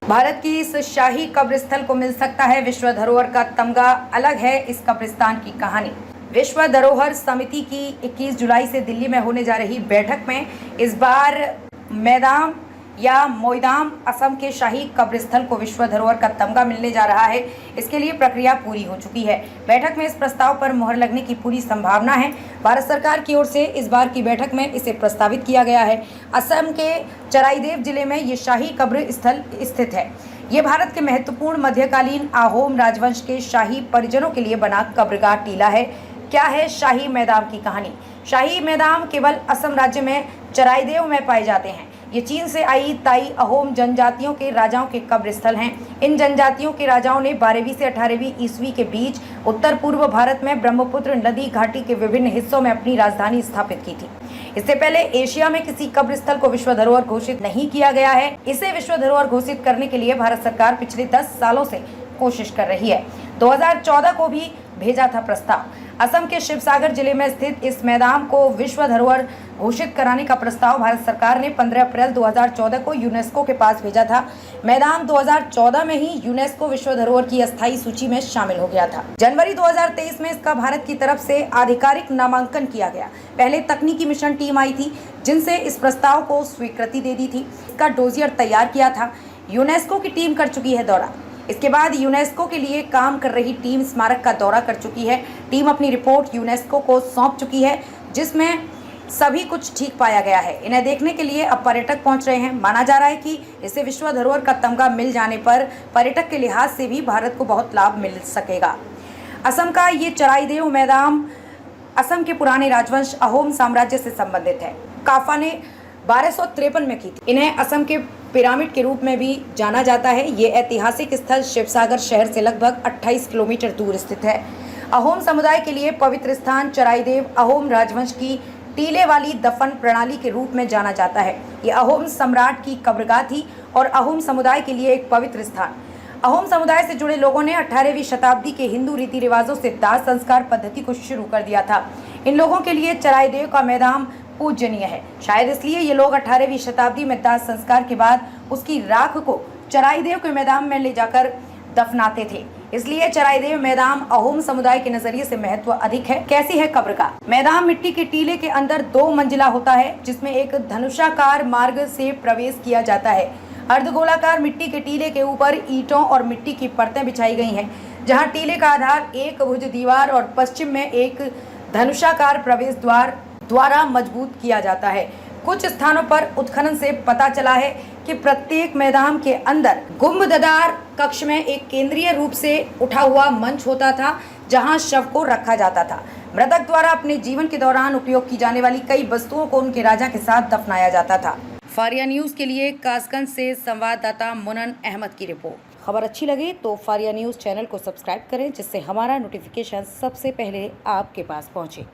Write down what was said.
भारत की इस शाही कब्रिस्थल को मिल सकता है विश्व धरोहर का तमगा, अलग है इस कब्रिस्तान की कहानी। विश्व धरोहर समिति की 21 जुलाई से दिल्ली में होने जा रही बैठक में इस बार मैदाम या मोइदाम असम के शाही कब्रिस्थल को विश्व धरोहर का तमगा मिलने जा रहा है। इसके लिए प्रक्रिया पूरी हो चुकी है। बैठक में इस प्रस्ताव पर मुहर लगने की पूरी संभावना है। भारत सरकार की ओर से इस बार की बैठक में इसे प्रस्तावित किया गया है। असम के चराईदेव जिले में ये शाही कब्र स्थल स्थित है। ये भारत के महत्वपूर्ण मध्यकालीन अहोम राजवंश के शाही परिजनों के लिए बना कब्रगाह टीला है। क्या है शाही मैदाम की कहानी? शाही मैदाम केवल असम राज्य में चराईदेव में पाए जाते हैं। ये चीन से आई ताई अहोम जनजातियों के राजाओं के कब्र स्थल हैं। इन जनजातियों के राजाओं ने 12वीं से 18वीं ईस्वी के बीच उत्तर पूर्व भारत में ब्रह्मपुत्र नदी घाटी के विभिन्न हिस्सों में अपनी राजधानी स्थापित की थी। इससे पहले एशिया में किसी कब्र स्थल को विश्व धरोहर घोषित नहीं किया गया है। इसे विश्व धरोहर घोषित करने के लिए भारत सरकार पिछले 10 सालों से कोशिश कर रही है। 2014 को भी भेजा था प्रस्ताव। असम के शिवसागर जिले में स्थित इस मैदान को विश्व धरोहर घोषित कराने का प्रस्ताव भारत सरकार ने 15 अप्रैल 2014 को यूनेस्को के पास भेजा था। मैदान 2014 में ही यूनेस्को विश्व धरोहर की अस्थायी सूची में शामिल हो गया था। जनवरी 2023 में इसका भारत की तरफ से आधिकारिक नामांकन किया गया। पहले तकनीकी मिशन टीम आई थी जिनसे इस प्रस्ताव को स्वीकृति दे दी थी। इसका डोजियर तैयार किया था। यूनेस्को की टीम कर चुकी है दौरा। इसके बाद यूनेस्को के लिए काम कर रही टीम स्मारक का दौरा कर चुकी है। टीम अपनी रिपोर्ट यूनेस्को को सौंप चुकी है जिसमें सभी कुछ ठीक पाया गया है। इन्हें देखने के लिए अब पर्यटक पहुंच रहे हैं। माना जा रहा है कि इसे विश्व धरोहर का तमगा मिल जाने पर पर्यटक के लिहाज से भी भारत को बहुत लाभ मिल सकेगा। असम का ये चराईदेव मैदान असम के पुराने राजवंश अहोम साम्राज्य से संबंधित है। काफा ने 1253 में की थी। इन्हें असम के पिरामिड के रूप में भी जाना जाता है। ये ऐतिहासिक स्थल शिवसागर शहर से लगभग 28 किलोमीटर दूर स्थित है। अहोम समुदाय के लिए पवित्र स्थान चराईदेव अहोम राजवंश की टीले वाली दफन प्रणाली के रूप में जाना जाता है। ये अहोम सम्राट की कब्रगाह थी और अहोम समुदाय के लिए एक पवित्र स्थान। अहोम समुदाय से जुड़े लोगों ने 18वीं शताब्दी के हिंदू रीति रिवाजों से दाह संस्कार पद्धति को शुरू कर दिया था। इन लोगों के लिए चराईदेव का मैदान पूजनीय है। शायद इसलिए ये लोग 18वीं शताब्दी में दाह संस्कार के बाद उसकी राख को चराईदेव के मैदान में ले जाकर दफनाते थे। इसलिए चराईदेव मैदान अहोम समुदाय के नजरिए से महत्व अधिक है। कैसी है कब्रगाह? मैदान मिट्टी के टीले के अंदर 2 मंजिला होता है जिसमें एक धनुषाकार मार्ग से प्रवेश किया जाता है। अर्धगोलाकार मिट्टी के टीले के ऊपर ईंटों और मिट्टी की परतें बिछाई गई हैं, जहां टीले का आधार एक भुज दीवार और पश्चिम में एक धनुषाकार प्रवेश द्वार द्वारा मजबूत किया जाता है। कुछ स्थानों पर उत्खनन से पता चला है कि प्रत्येक मैदान के अंदर गुंबददार कक्ष में एक केंद्रीय रूप से उठा हुआ मंच होता था जहां शव को रखा जाता था। मृतक द्वारा अपने जीवन के दौरान उपयोग की जाने वाली कई वस्तुओं को उनके राजा के साथ दफनाया जाता था। फारिया न्यूज के लिए कासगंज से संवाददाता मुनन अहमद की रिपोर्ट। खबर अच्छी लगे तो फारिया न्यूज चैनल को सब्सक्राइब करें जिससे हमारा नोटिफिकेशन सबसे पहले आपके पास पहुंचे।